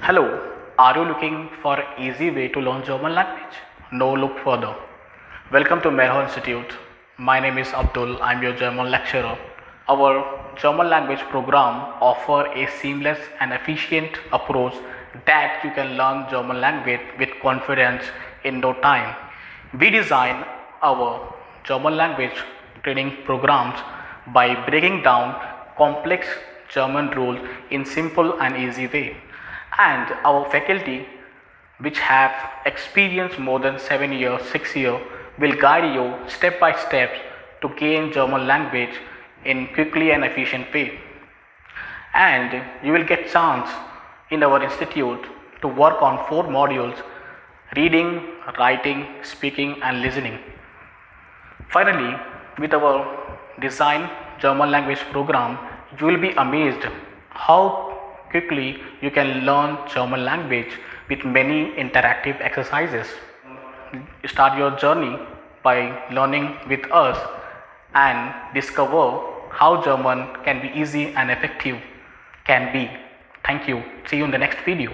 Hello, are you looking for easy way to learn German language? No, look further. Welcome to Melhor Institute. My name is Abdul. I'm your German lecturer. Our German language program offer a seamless and efficient approach that you can learn German language with confidence in no time. We design our German language training programs by breaking down complex German rules in simple and easy way. And our faculty, which have experienced more than 7 years, 6 years, will guide you step by step to gain German language in quickly and efficient way. And you will get chance in our institute to work on 4 modules: reading, writing, speaking and listening. Finally, with our design German language program, you will be amazed how quickly you can learn German language with many interactive exercises. Start your journey by learning with us and discover how German can be easy and effective can be. Thank you. See you in the next video.